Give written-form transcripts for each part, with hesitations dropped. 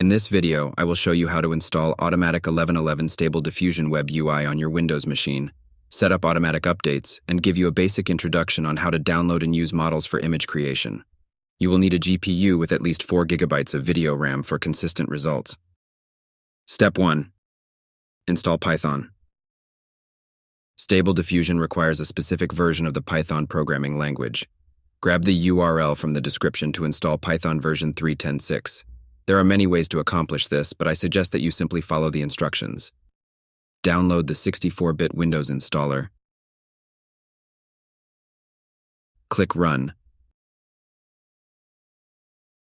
In this video, I will show you how to install Automatic1111 Stable Diffusion Web UI on your Windows machine, set up automatic updates, and give you a basic introduction on how to download and use models for image creation. You will need a GPU with at least 4 gigabytes of video RAM for consistent results. Step 1. Install Python. Stable Diffusion requires a specific version of the Python programming language. Grab the URL from the description to install Python version 3.10.6. There are many ways to accomplish this, but I suggest that you simply follow the instructions. Download the 64-bit Windows installer. Click Run.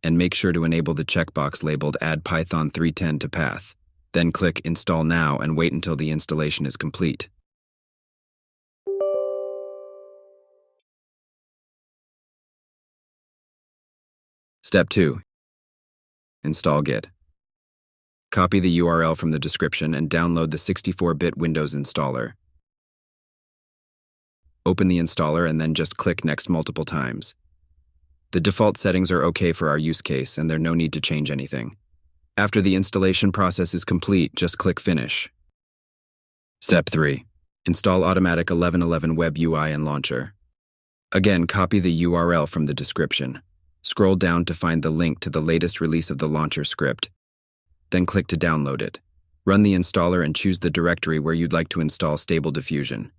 And make sure to enable the checkbox labeled Add Python 3.10 to Path. Then click Install Now and wait until the installation is complete. Step 2. Install Git. Copy the URL from the description and download the 64-bit Windows installer. Open the installer and then just click Next multiple times. The default settings are okay for our use case and there's no need to change anything. After the installation process is complete, just click Finish. Step 3. Install Automatic1111 Web UI and Launcher. Again, copy the URL from the description. Scroll down to find the link to the latest release of the launcher script. Then click to download it. Run the installer and choose the directory where you'd like to install Stable Diffusion.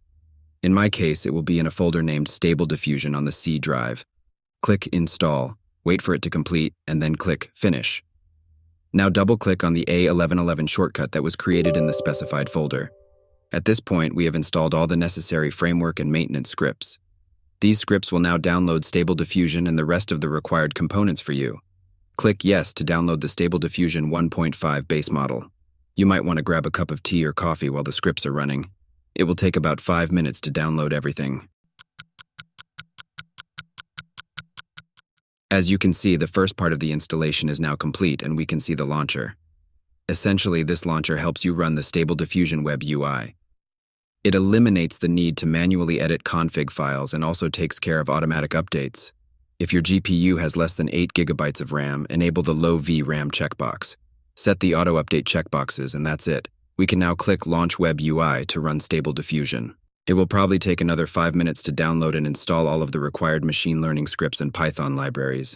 In my case, it will be in a folder named Stable Diffusion on the C drive. Click Install, wait for it to complete, and then click Finish. Now double-click on the A1111 shortcut that was created in the specified folder. At this point, we have installed all the necessary framework and maintenance scripts. These scripts will now download Stable Diffusion and the rest of the required components for you. Click Yes to download the Stable Diffusion 1.5 base model. You might want to grab a cup of tea or coffee while the scripts are running. It will take about 5 minutes to download everything. As you can see, the first part of the installation is now complete and we can see the launcher. Essentially, this launcher helps you run the Stable Diffusion Web UI. It eliminates the need to manually edit config files and also takes care of automatic updates. If your GPU has less than 8 gigabytes of RAM, enable the low VRAM checkbox. Set the auto-update checkboxes and that's it. We can now click Launch Web UI to run Stable Diffusion. It will probably take another 5 minutes to download and install all of the required machine learning scripts and Python libraries.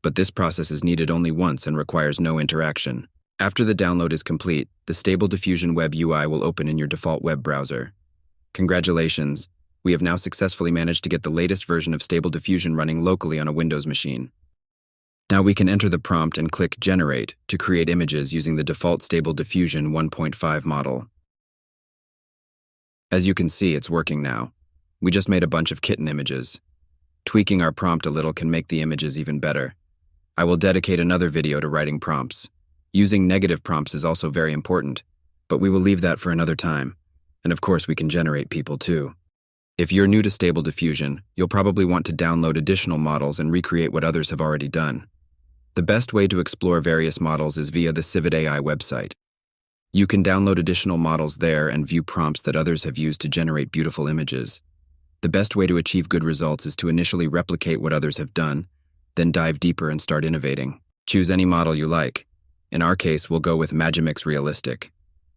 But this process is needed only once and requires no interaction. After the download is complete, the Stable Diffusion Web UI will open in your default web browser. Congratulations! We have now successfully managed to get the latest version of Stable Diffusion running locally on a Windows machine. Now we can enter the prompt and click Generate to create images using the default Stable Diffusion 1.5 model. As you can see, it's working now. We just made a bunch of kitten images. Tweaking our prompt a little can make the images even better. I will dedicate another video to writing prompts. Using negative prompts is also very important, but we will leave that for another time. And of course, we can generate people too. If you're new to Stable Diffusion, you'll probably want to download additional models and recreate what others have already done. The best way to explore various models is via the Civet AI website. You can download additional models there and view prompts that others have used to generate beautiful images. The best way to achieve good results is to initially replicate what others have done, then dive deeper and start innovating. Choose any model you like. In our case, we'll go with Magimix Realistic.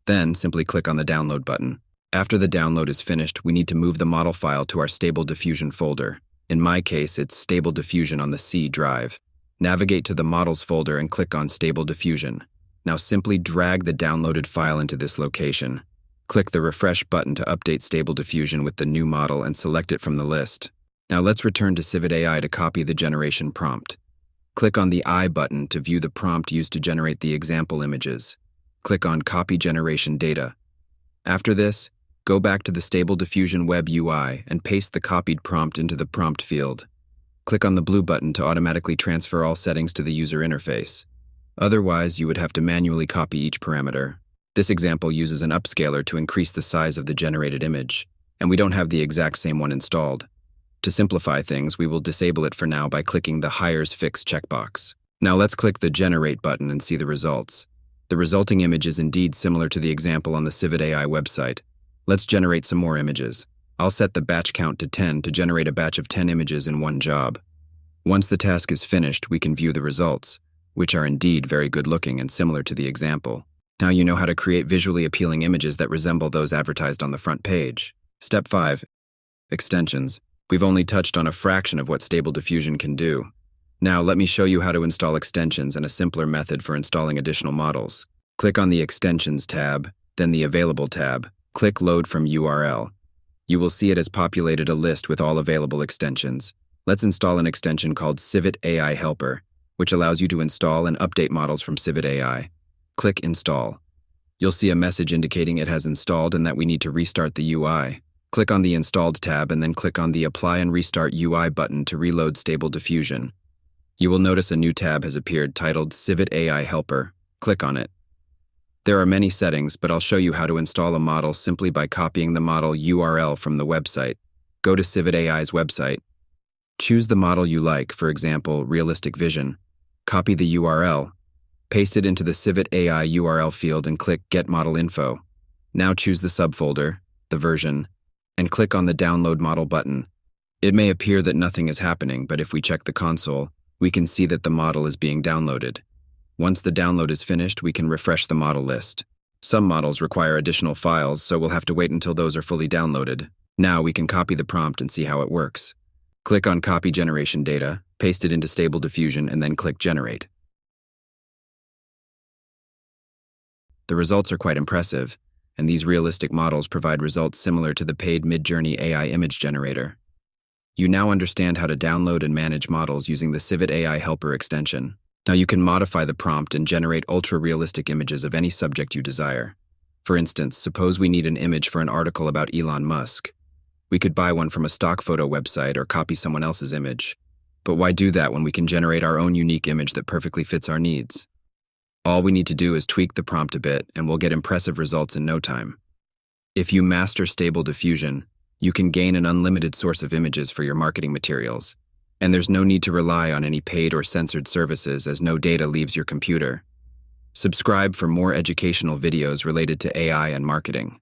Then simply click on the download button. After the download is finished, we need to move the model file to our Stable Diffusion folder. In my case, it's Stable Diffusion on the C drive. Navigate to the Models folder and click on Stable Diffusion. Now simply drag the downloaded file into this location. Click the Refresh button to update Stable Diffusion with the new model and select it from the list. Now let's return to Civet AI to copy the generation prompt. Click on the I button to view the prompt used to generate the example images. Click on Copy Generation Data. After this, go back to the Stable Diffusion Web UI and paste the copied prompt into the prompt field. Click on the blue button to automatically transfer all settings to the user interface. Otherwise, you would have to manually copy each parameter. This example uses an upscaler to increase the size of the generated image, and we don't have the exact same one installed. To simplify things, we will disable it for now by clicking the Hires Fix checkbox. Now let's click the Generate button and see the results. The resulting image is indeed similar to the example on the Civet AI website. Let's generate some more images. I'll set the batch count to 10 to generate a batch of 10 images in one job. Once the task is finished, we can view the results. which are indeed very good looking and similar to the example. Now you know how to create visually appealing images that resemble those advertised on the front page. Step 5. Extensions. We've only touched on a fraction of what Stable Diffusion can do. Now let me show you how to install extensions and a simpler method for installing additional models. Click on the Extensions tab, then the Available tab. Click Load from URL. You will see it has populated a list with all available extensions. Let's install an extension called Civit AI Helper, which allows you to install and update models from Civit AI. Click Install. You'll see a message indicating it has installed and that we need to restart the UI. Click on the Installed tab and then click on the Apply and Restart UI button to reload Stable Diffusion. You will notice a new tab has appeared titled Civit AI Helper. Click on it. There are many settings, but I'll show you how to install a model simply by copying the model URL from the website. Go to Civit AI's website. Choose the model you like, for example, Realistic Vision. Copy the URL. Paste it into the Civit AI URL field and click Get Model Info. Now choose the subfolder, the version, and click on the Download Model button. It may appear that nothing is happening, but if we check the console, we can see that the model is being downloaded. Once the download is finished, we can refresh the model list. Some models require additional files, so we'll have to wait until those are fully downloaded. Now we can copy the prompt and see how it works. Click on Copy Generation Data, paste it into Stable Diffusion, and then click Generate. The results are quite impressive, and these realistic models provide results similar to the paid Midjourney AI image generator. You now understand how to download and manage models using the Civit AI Helper extension. Now you can modify the prompt and generate ultra-realistic images of any subject you desire. For instance, suppose we need an image for an article about Elon Musk. We could buy one from a stock photo website or copy someone else's image. But why do that when we can generate our own unique image that perfectly fits our needs? All we need to do is tweak the prompt a bit, and we'll get impressive results in no time. If you master Stable Diffusion, you can gain an unlimited source of images for your marketing materials. And there's no need to rely on any paid or censored services as no data leaves your computer. Subscribe for more educational videos related to AI and marketing.